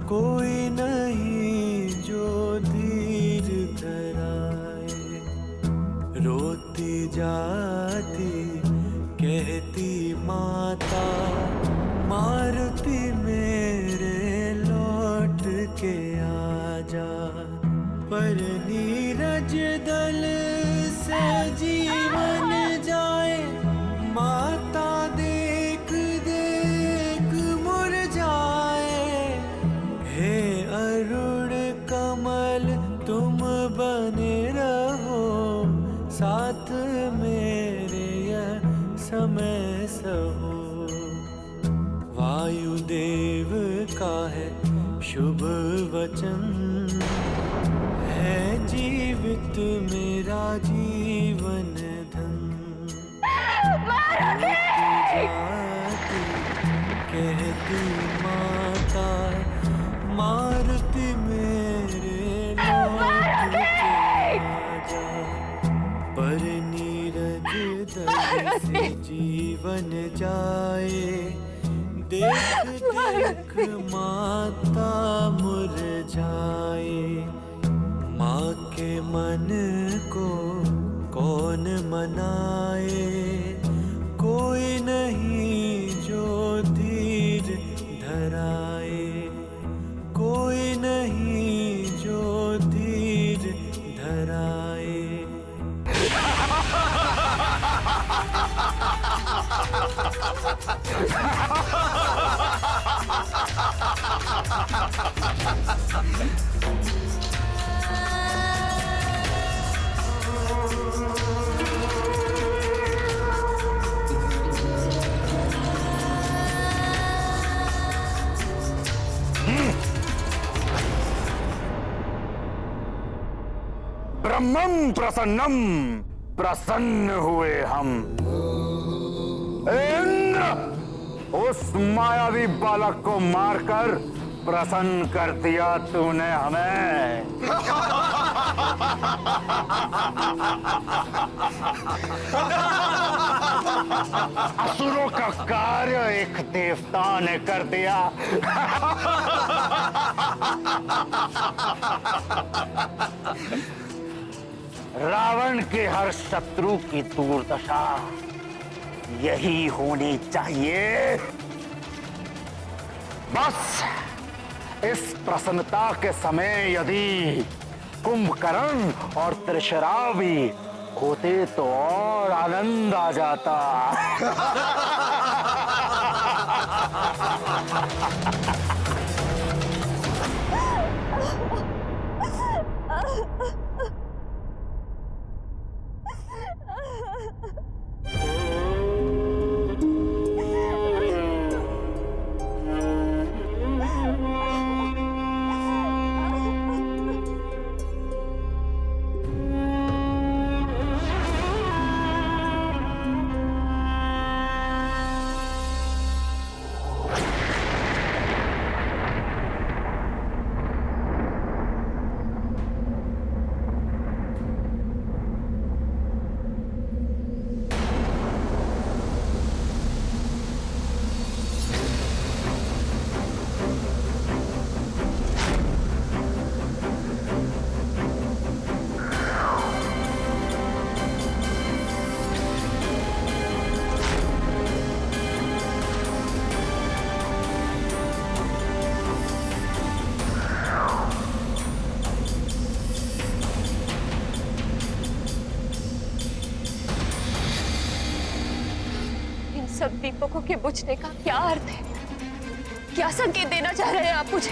कोई नहीं जो धीर धराए। रोती जाती कहती माता, मारुति मेरे लौट के आजा। पर नीरज दल से जीवन जाए, माता देख देख मुरझाए। हे अरुण कमल तुम बने रहो, साथ मेरे यह समय सहो। वायुदेव का है शुभ वचन, है जीवित मेरा जीवन धन। जाती कहती माता, मारुति मेरे लौट के आजा। पर नीरज दल से जीवन जाए, देख देख माता मुरझाए। माँ के मन को कौन मनाए, कोई नहीं जो धीर धराए। कोई नहीं जो धीर धराए। ब्रह्मं प्रसन्नम, प्रसन्न हुए हम। इंद्र, उस मायावी बालक को मारकर प्रसन्न कर दिया तूने हमें। असुरों का कार्य एक देवता ने कर दिया। रावण के हर शत्रु की दुर्दशा यही होनी चाहिए। बस इस प्रसन्नता के समय यदि कुंभकर्ण और त्रिशरा भी होते तो और आनंद आ जाता। सब दीपकों के बुझने का क्या अर्थ है? क्या संकेत देना चाह रहे हैं आप मुझे?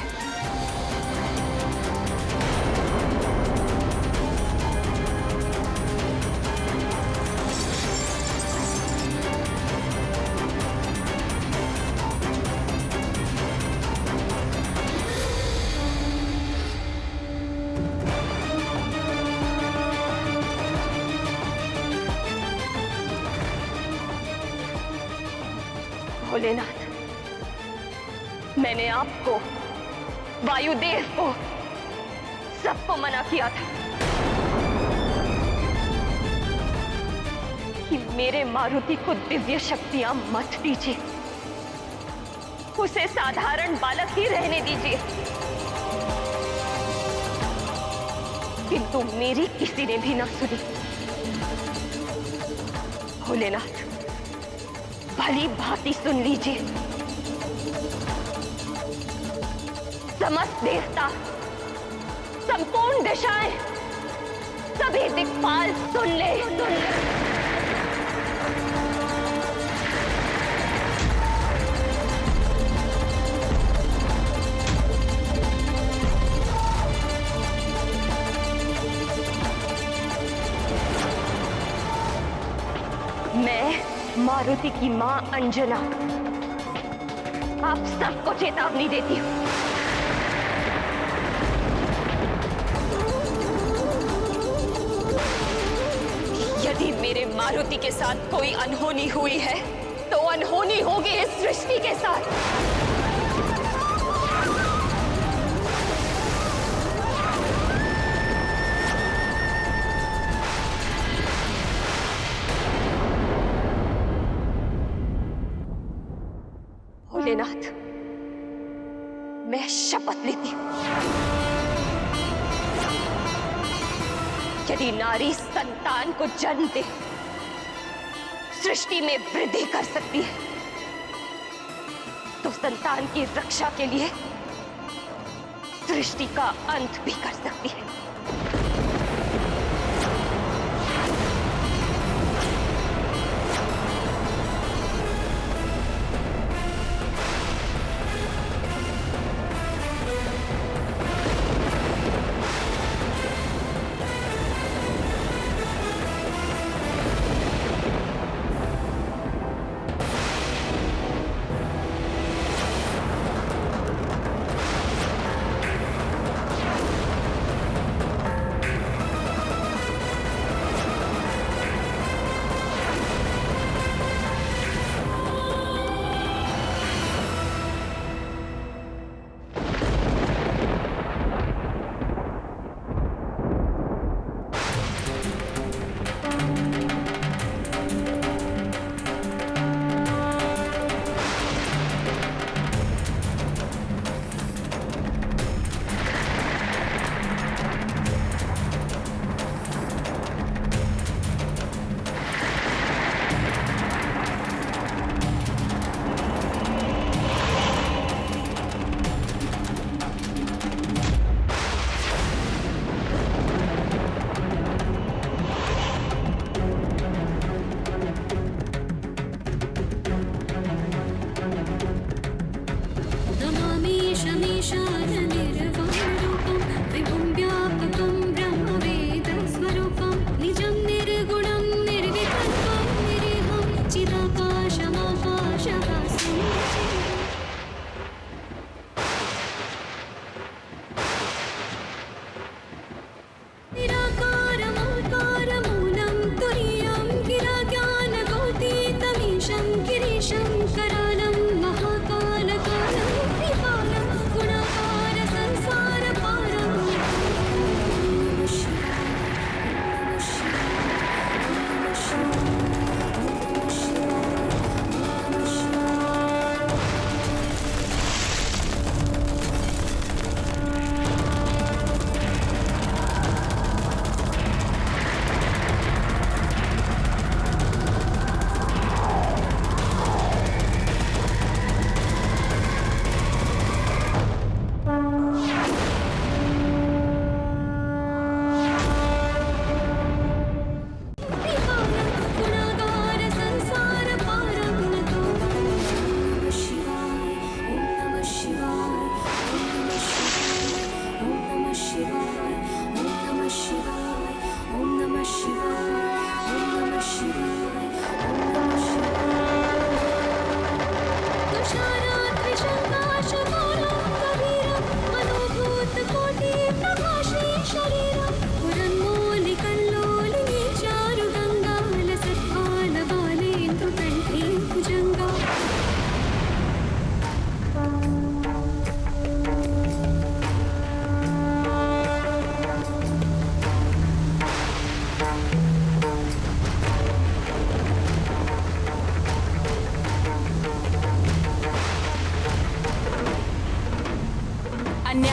भोलेनाथ, मैंने आपको, वायुदेव को, सबको मना किया था कि मेरे मारुति को दिव्य शक्तियां मत दीजिए, उसे साधारण बालक ही रहने दीजिए। किंतु मेरी किसी ने भी ना सुनी। भोलेनाथ, भली भांति सुन लीजिए। समस्त देवता, संपूर्ण दिशाएं, सभी दिक्पाल सुन ले। मैं मारुति की मां अंजना आप सबको चेतावनी देती हूँ। यदि मेरे मारुति के साथ कोई अनहोनी हुई है तो अनहोनी होगी इस सृष्टि के साथ। भोलेनाथ, मैं शपथ लेती हूं, यदि नारी संतान को जन्म दे, सृष्टि में वृद्धि कर सकती है, तो संतान की रक्षा के लिए सृष्टि का अंत भी कर सकती है।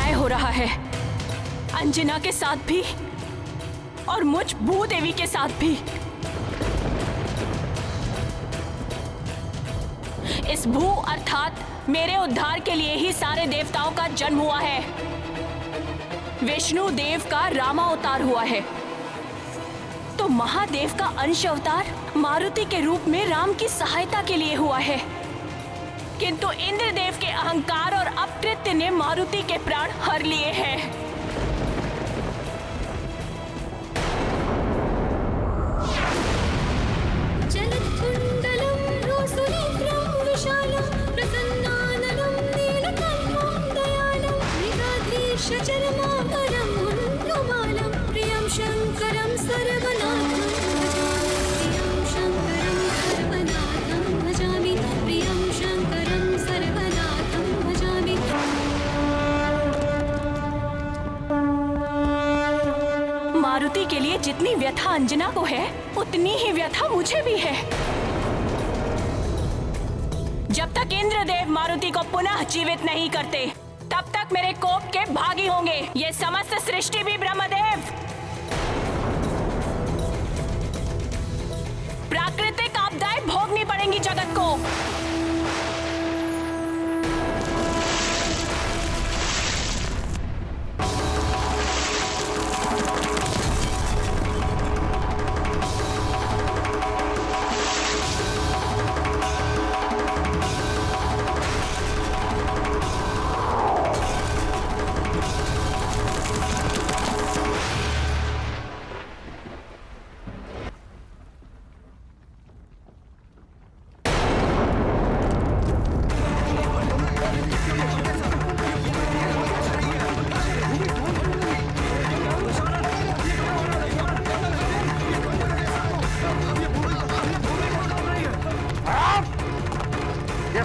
अन्याय हो रहा है, अंजना के साथ भी और मुझ भूदेवी के साथ भी। इस भू अर्थात मेरे उद्धार के लिए ही सारे देवताओं का जन्म हुआ है। विष्णु देव का रामावतार हुआ है, तो महादेव का अंश अवतार मारुति के रूप में राम की सहायता के लिए हुआ है। किंतु इंद्रदेव के अहंकार और अपकृत्य ने मारुति के प्राण हर लिए हैं। मारुति के लिए जितनी व्यथा अंजना को है, उतनी ही व्यथा मुझे भी है। जब तक इंद्रदेव मारुति को पुनः जीवित नहीं करते, तब तक मेरे कोप के भागी होंगे ये समस्त सृष्टि भी ब्रह्मदेव। प्राकृतिक आपदाएं भोगनी पड़ेंगी जगत को।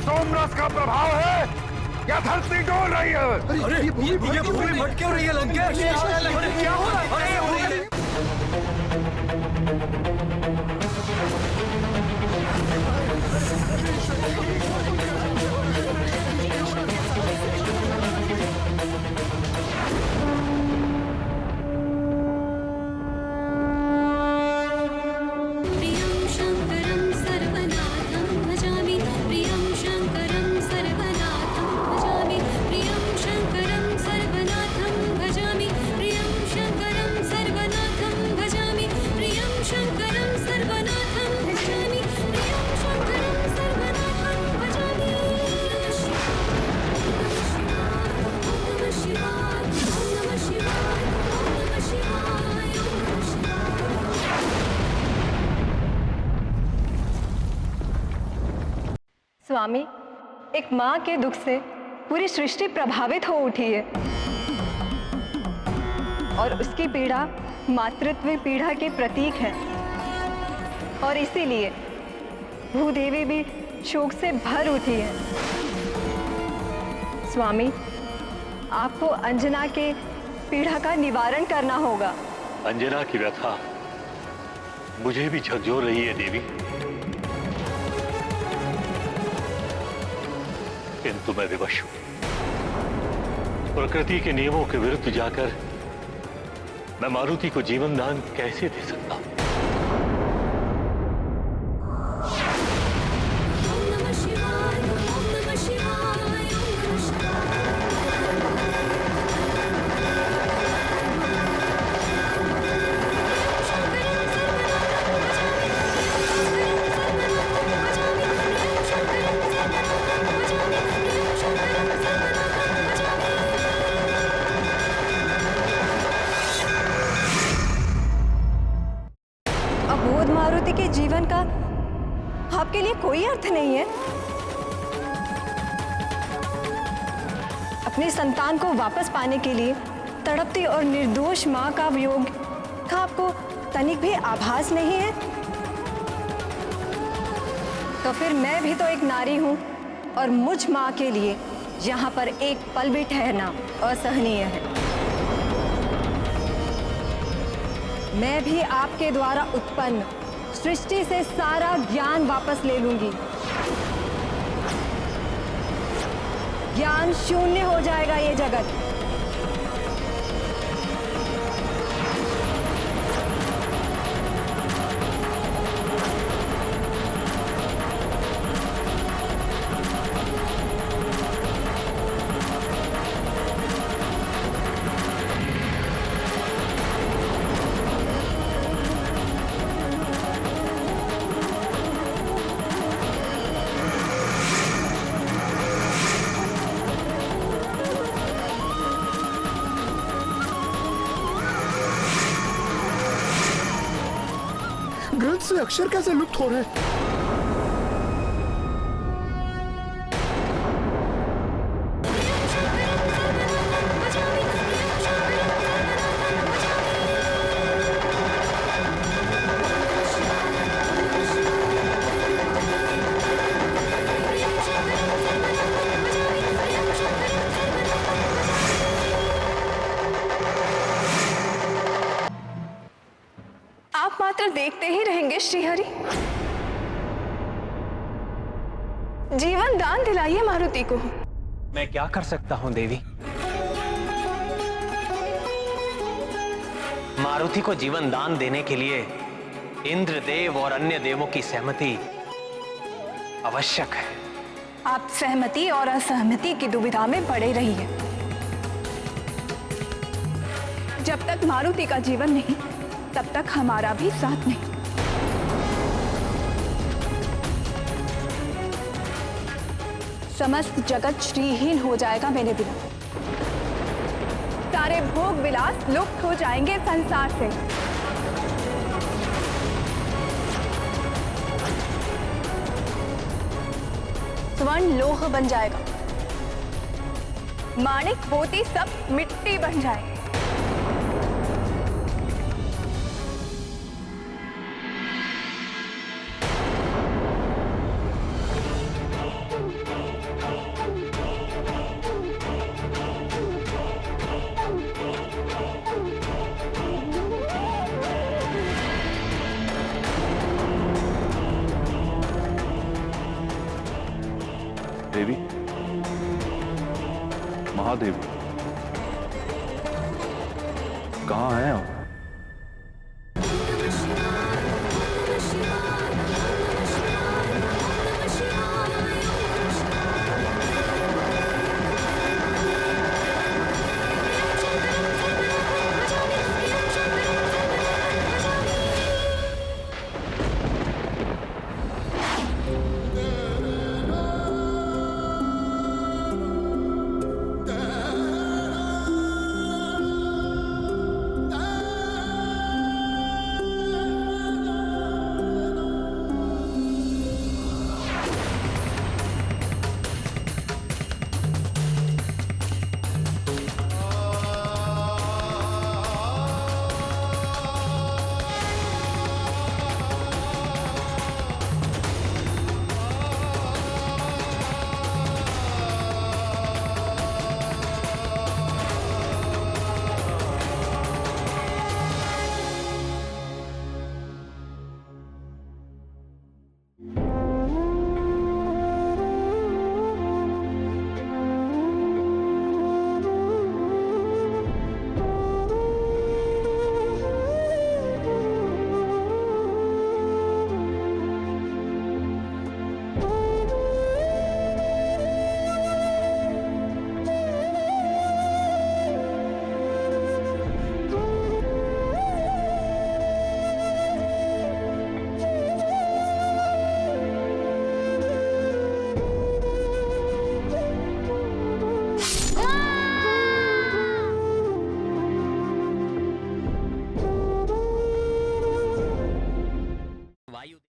सोमनाथ का प्रभाव है या धरती डोल रही है? अरे ये भूमि फट क्यों रही है लंकेश? क्या हो रहा है? स्वामी, एक माँ के दुख से पूरी सृष्टि प्रभावित हो उठी है और उसकी पीड़ा मातृत्व पीड़ा के प्रतीक है, और इसीलिए भूदेवी भी शोक से भर उठी है। स्वामी, आपको अंजना के पीड़ा का निवारण करना होगा। अंजना की व्यथा मुझे भी झकझोर रही है देवी, किंतु मैं विवश हूं। प्रकृति के नियमों के विरुद्ध जाकर मैं मारुति को जीवन दान कैसे दे सकता हूं? मारुति के जीवन का आपके लिए कोई अर्थ नहीं है। अपने संतान को वापस पाने के लिए तड़पती और निर्दोष मां का वियोग का आपको तनिक भी आभास नहीं है? तो फिर मैं भी तो एक नारी हूं, और मुझ मां के लिए यहाँ पर एक पल भी ठहरना असहनीय है। मैं भी आपके द्वारा उत्पन्न सृष्टि से सारा ज्ञान वापस ले लूंगी। ज्ञान शून्य हो जाएगा ये जगत, से अक्षर कैसे लुप्त हो रहे हैं? आप मात्र देखते ही रहेंगे श्रीहरि। जीवन दान दिलाइए मारुति को। मैं क्या कर सकता हूं देवी? मारुति को जीवन दान देने के लिए इंद्रदेव और अन्य देवों की सहमति आवश्यक है। आप सहमति और असहमति की दुविधा में पड़े रहिए। जब तक मारुति का जीवन नहीं, तब तक हमारा भी साथ नहीं। समस्त जगत श्रीहीन हो जाएगा मेरे बिना। सारे भोग विलास लुप्त हो जाएंगे संसार से। स्वर्ण लोह बन जाएगा, माणिक मोती सब मिट्टी बन जाएगा। देवी, महादेवी, कहाँ हैं आप?